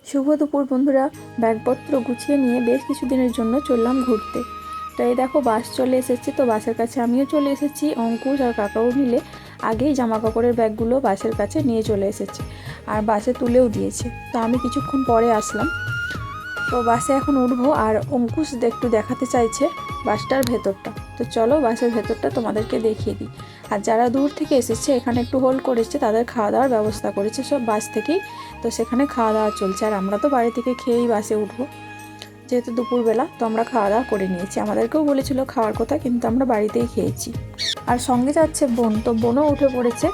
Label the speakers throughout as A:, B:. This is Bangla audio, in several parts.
A: শুভ দুপুর বন্ধুরা। ব্যাগপত্র গুছিয়ে নিয়ে বেশ কিছুদিনের জন্য চললাম ঘুরতে। তো এই দেখো বাস চলে এসেছে, তো বাসের কাছে আমিও চলে এসেছি। অঙ্কুশ আর কাকাও মিলে আগেই জামা কাপড়ের ব্যাগগুলো বাসের কাছে নিয়ে চলে এসেছে আর বাসে তুলেও দিয়েছে। তো আমি কিছুক্ষণ পরে আসলাম। তো বাসে এখন উঠবো আর অঙ্কুশ একটু দেখাতে চাইছে বাসটার ভেতরটা। তো চলো বাসের ভেতরটা তোমাদেরকে দেখিয়ে দিই। আর যারা দূর থেকে এসেছে এখানে একটু হোল্ড করেছে, তাদের খাওয়া দাওয়ার ব্যবস্থা করেছে সব বাস থেকেই। তো সেখানে খাওয়া দাওয়া চলছে আর আমরা তো বাড়ি থেকে খেয়েই বাসে উঠবো, যেহেতু দুপুরবেলা। তো আমরা খাওয়া দাওয়া করে নিয়েছি, আমাদেরকেও বলেছিল খাওয়ার কথা, কিন্তু আমরা বাড়িতেই খেয়েছি। আর সঙ্গে যাচ্ছে বোন, তো বোনও উঠে পড়েছে।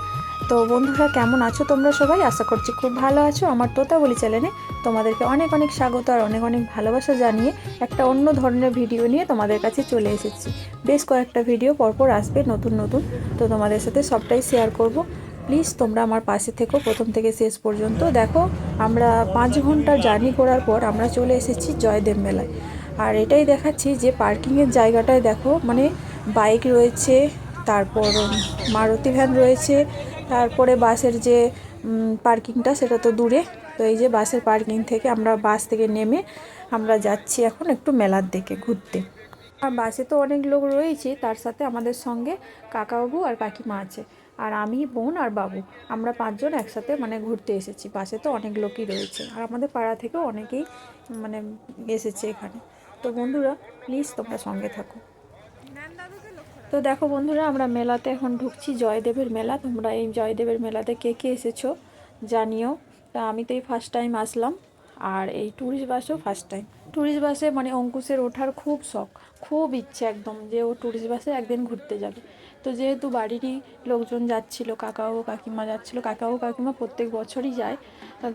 A: তো বন্ধুরা কেমন আছো তোমরা সবাই? আশা করছি খুব ভালো আছো। আমার তোতাবলি চ্যানেলে তোমাদেরকে অনেক অনেক স্বাগত আর অনেক অনেক ভালোবাসা জানিয়ে একটা অন্য ধরনের ভিডিও নিয়ে তোমাদের কাছে চলে এসেছি। বেশ কয়েকটা ভিডিও পরপর আসবে নতুন নতুন, তো তোমাদের সাথে সবটাই শেয়ার করব। প্লিজ তোমরা আমার পাশে থেকো প্রথম থেকে শেষ পর্যন্ত। দেখো আমরা 5 ঘন্টার জার্নি করার পর আমরা চলে এসেছি জয়দেব মেলায়। আর এটাই দেখাচ্ছি যে পার্কিংয়ের জায়গাটায় দেখো, মানে বাইক রয়েছে, তারপর মারুতি ভ্যান রয়েছে, তারপরে বাসের যে পার্কিংটা সেটা তো দূরে। তো এই যে বাসের পার্কিং থেকে আমরা বাস থেকে নেমে আমরা যাচ্ছি এখন একটু মেলার দিকে ঘুরতে। আর বাসে তো অনেক লোক রয়েছে, তার সাথে আমাদের সঙ্গে কাকাবাবু আর কাকিমা আছে। আর আমি, বোন আর বাবু, আমরা 5জন একসাথে মানে ঘুরতে এসেছি। বাসে তো অনেক লোকই রয়েছে আর আমাদের পাড়া থেকেও অনেকেই মানে এসেছে এখানে। তো বন্ধুরা প্লিজ তোমরা সঙ্গে থাকো। তো দেখো বন্ধুরা আমরা মেলাতে এখন ঢুকছি, জয়দেবের মেলা। তোমরা এই জয়দেবের মেলাতে কে কে এসেছো জানিও। তা আমি তো এই ফার্স্ট টাইম আসলাম, আর এই ট্যুরিস্ট বাসেও ফার্স্ট টাইম। ট্যুরিস্ট বাসে মানে অঙ্কুশের ওঠার খুব শখ, খুব ইচ্ছে একদম যে ও ট্যুরিস্ট বাসে একদিন ঘুরতে যাবে। তো যেহেতু বাড়িরই লোকজন যাচ্ছিল, কাকাও কাকিমা যাচ্ছিল। কাকাও কাকিমা প্রত্যেক বছরই যায়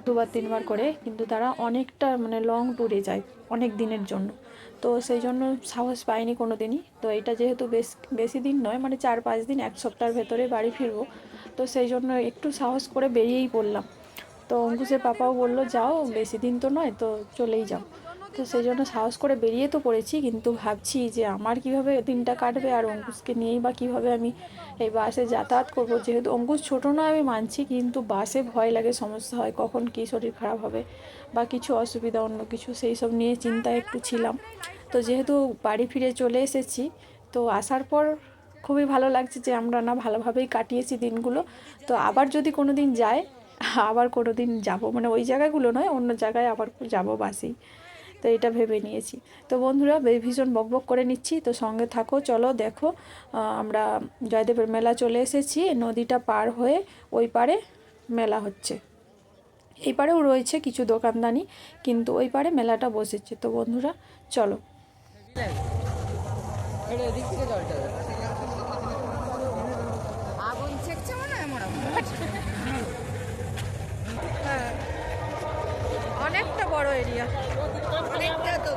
A: 2-3 বার করে, কিন্তু তারা অনেকটা মানে লং ট্যুরে যায় অনেক দিনের জন্য। তো সেই জন্য সাহস পাইনি কোনো দিনই। তো এটা যেহেতু বেশি দিন নয়, মানে 4-5 দিন, 1 সপ্তাহের ভেতরে বাড়ি ফিরবো, তো সেই জন্য একটু সাহস করে বেরিয়েই পড়লাম। তো অঙ্কুশের পাপাও বললো যাও, বেশি দিন তো নয়, তো চলেই যাও। তো সেই জন্য সাহস করে বেরিয়ে তো পড়েছি, কিন্তু ভাবছি যে আমার কিভাবে দিনটা কাটবে আর অঙ্কুশকে নিয়েই বা কীভাবে আমি এই বাসে যাতায়াত করব। যেহেতু অঙ্কুশ ছোটো নয় আমি মানছি, কিন্তু বাসে ভয় লাগে, সমস্যা হয়, কখন কী শরীর খারাপ হবে বা কিছু অসুবিধা অন্য কিছু, সেই সব নিয়ে চিন্তায় একটু ছিলাম। তো যেহেতু বাড়ি ফিরে চলে এসেছি, তো আসার পর খুবই ভালো লাগছে যে আমরা না ভালোভাবেই কাটিয়েছি দিনগুলো। তো আবার যদি কোনো দিন যাই, আবার কোনো দিন যাবো, মানে ওই জায়গাগুলো নয়, অন্য জায়গায় আবার যাবো বাসেই। তো এটা ভেবে নিয়েছি। তো বন্ধুরা ভীষণ বকবক করে নিচ্ছি, তো সঙ্গে থাকো। চলো দেখো আমরা জয়দেবের মেলা চলে এসেছি। নদীটা পার হয়ে ওই পারে মেলা হচ্ছে, এই পারেও রয়েছে কিছু দোকানদানি, কিন্তু ওই পারে মেলাটা বসেছে। তো বন্ধুরা চলো। হ্যাঁ, অনেকটা বড় এরিয়া, অনেকটা তো।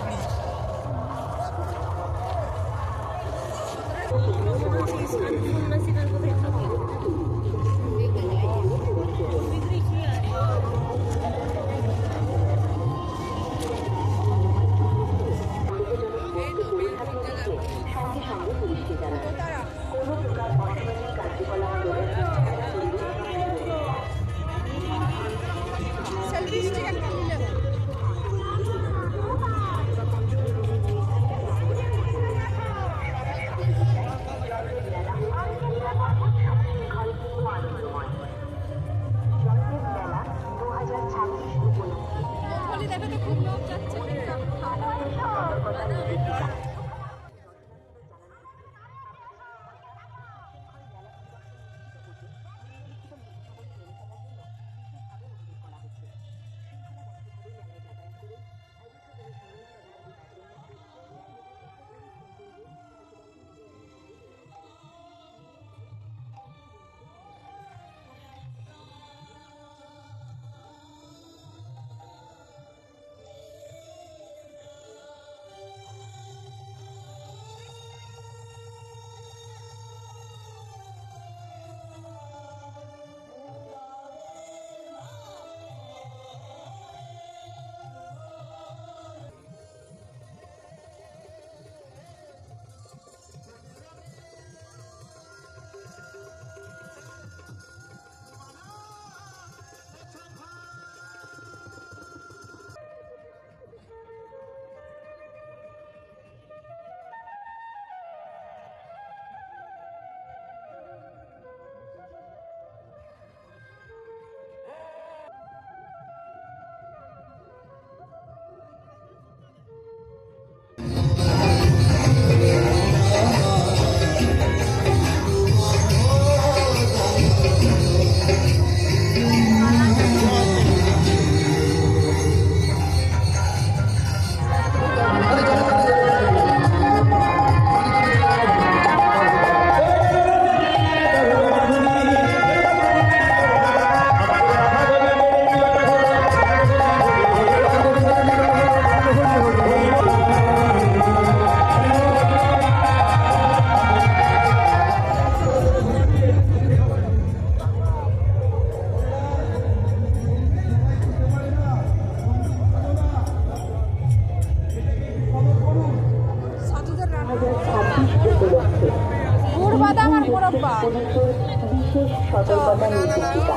B: পুলিশের বিশেষ সতর্কতা নির্দেশিকা।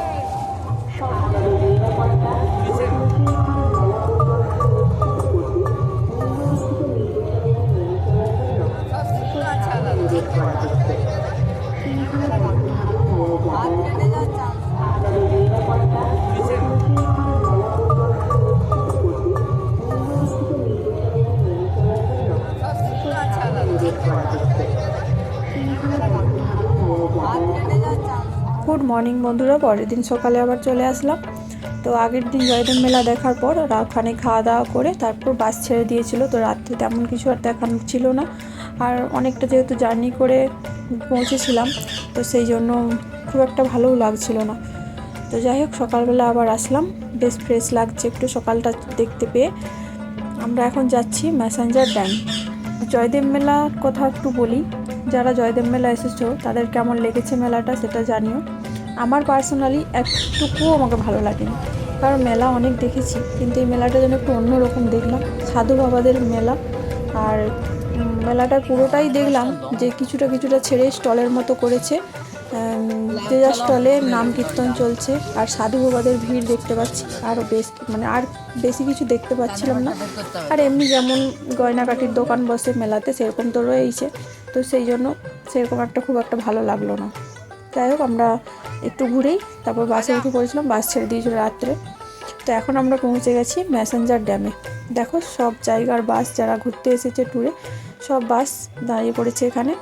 B: শহরের নিরাপত্তা ও শৃঙ্খলা মেলা পরিদর্শনের করা হচ্ছে। শৃঙ্খলা পরিহার হয়ে যাবে। আপনাদের নিরাপত্তা ও শৃঙ্খলা মেলা
A: গুড মর্নিং বন্ধুরা, পরের দিন সকালে আবার চলে আসলাম। তো আগের দিন জয়দেব মেলা দেখার পর ওখানে খাওয়া দাওয়া করে তারপর বাস ছেড়ে দিয়েছিল। তো রাত্রে তেমন কিছু আর দেখানো ছিল না, আর অনেকটা যেহেতু জার্নি করে পৌঁছেছিলাম তো সেই জন্য খুব একটা ভালোও লাগছিল না। তো যাই হোক, সকালবেলা আবার আসলাম, বেশ ফ্রেশ লাগছে একটু সকালটা দেখতে পেয়ে। আমরা এখন যাচ্ছি ম্যাসেঞ্জার ড্যাম। জয়দেব মেলার কথা একটু বলি, যারা জয়দেব মেলা এসেছো তাদের কেমন লেগেছে মেলাটা সেটা জানিও। আমার পার্সোনালি একটুকুও আমাকে ভালো লাগেনি, কারণ মেলা অনেক দেখেছি, কিন্তু এই মেলাটা যেন একটু অন্যরকম দেখলাম। সাধু বাবাদের মেলা, আর মেলাটা পুরোটাই দেখলাম যে কিছুটা কিছুটা ছেড়ে স্টলের মতো করেছে। যে যা স্টলে নাম কীর্তন চলছে, আর সাধু বাবাদের ভিড় দেখতে পাচ্ছি। আরও আর বেশি কিছু দেখতে পাচ্ছিলাম না। আর এমনি যেমন গয়নাকাটির দোকান বসে মেলাতে সেরকম তো রয়েইছে, তো সেই জন্য সেরকম খুব একটা ভালো লাগলো না। যাই হোক, আমরা একটু ঘুরেই তারপর বাসে উঠে পড়েছিলাম, বাস ছেড়ে দিয়েছিল রাত্রে। তো এখন আমরা পৌঁছে গেছি ম্যাসেঞ্জার ড্যামে। দেখো সব জায়গার বাস, যারা ঘুরতে এসেছে ট্যুরে, সব বাস দাঁড়িয়ে পড়েছে এখানে।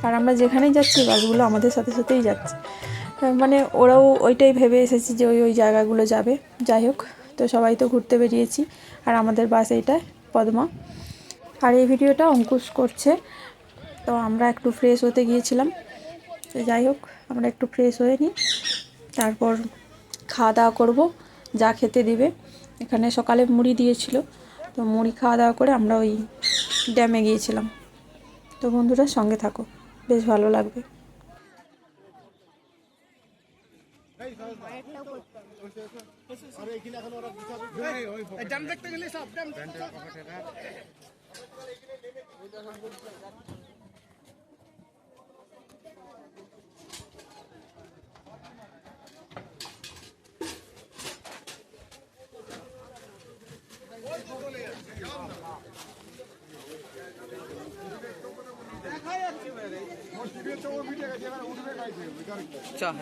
A: আর আমরা যেখানেই যাচ্ছি বাসগুলো আমাদের সাথে সাথেই যাচ্ছে, মানে ওরাও ওইটাই ভেবে এসেছি যে ওই জায়গাগুলো যাবে। যাই হোক, তো সবাই তো ঘুরতে বেরিয়েছি, আর আমাদের বাস এইটা পদ্মা। আর এই ভিডিওটা অঙ্কুশ করছে। তো আমরা একটু ফ্রেশ হতে গিয়েছিলাম। তো যাই হোক, আমরা একটু ফ্রেশ হয়ে নিই, তারপর খাওয়া দাওয়া করবো, যা খেতে দিবে। এখানে সকালে মুড়ি দিয়েছিল, তো মুড়ি খাওয়া দাওয়া করে আমরা ওই ড্যামে গিয়েছিলাম। তো বন্ধুরা সঙ্গে থাকো, বেশ ভালো লাগবে।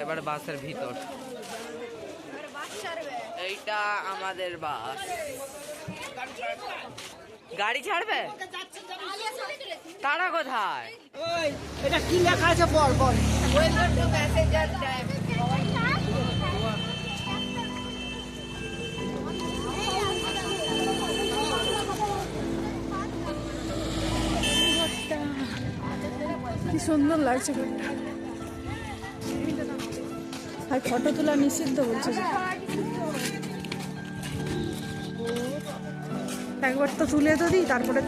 C: এবার বাসের ভিতর, এইটা আমাদের বাস। গাড়ি ছাড়বে? তারা কোথায়?
D: এটা কি লেখা আছে বল বল।
A: কি সুন্দর লাগছে ঘরটা, আর ফটো তোলা নিষিদ্ধ বলছে যে। একবার তো তুলে তো দিই, তারপরে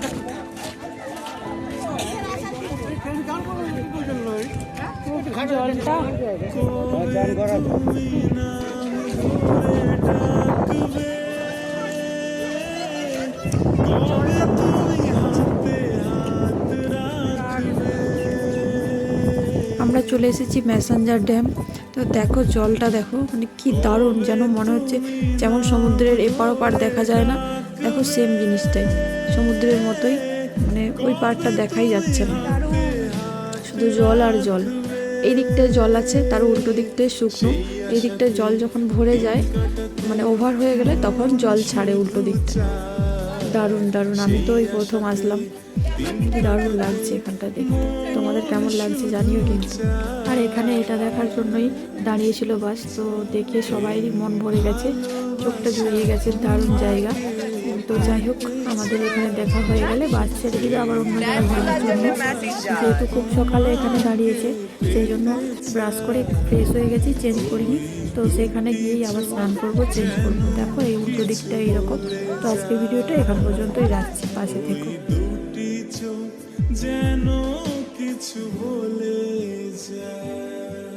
A: জলটা আমরা চলে এসেছি ম্যাসেঞ্জার ড্যাম। তো দেখো জলটা দেখো, মানে কি দারুণ, যেন মনে হচ্ছে যেমন সমুদ্রের এপার ওপার দেখা যায় না, দেখো সেম জিনিসটাই সমুদ্রের মতোই, মানে ওই পাড়টা দেখাই যাচ্ছে না, শুধু জল আর জল। এই দিকটায় জল আছে, তার উল্টো দিকটায় শুকনো। এই দিকটায় জল যখন ভরে যায়, মানে ওভার হয়ে গেলে তখন জল ছাড়ে উল্টো দিকটা। দারুণ দারুণ, আমি তো ওই প্রথম আসলাম, দারুণ লাগছে এখানটা দেখতে। তোমাদের কেমন লাগছে জানিও কিন্তু। আর এখানে এটা দেখার জন্যই দাঁড়িয়েছিল বাস, তো দেখে সবাইরই মন ভরে গেছে, চোখটা জুড়িয়ে গেছে, দারুণ জায়গা। তো যাই হোক, আমাদের এখানে দেখা হয়ে গেলে বাস ছেড়ে দিবে আবার অন্য জায়গায় ঘোরার জন্য। যেহেতু খুব সকালে এখানে দাঁড়িয়েছে, সেই জন্য ব্রাশ করে ফ্রেশ হয়ে গেছি, চেঞ্জ করিনি। তো সেখানে গিয়েই আবার স্নান করবো, চেঞ্জ করবো। দেখো এই উল্টো দিকটা এইরকম। তো আজকে ভিডিওটা এখান পর্যন্তই রাখছি, পাশে থেকো।
E: যেন কিছু বলে যায়।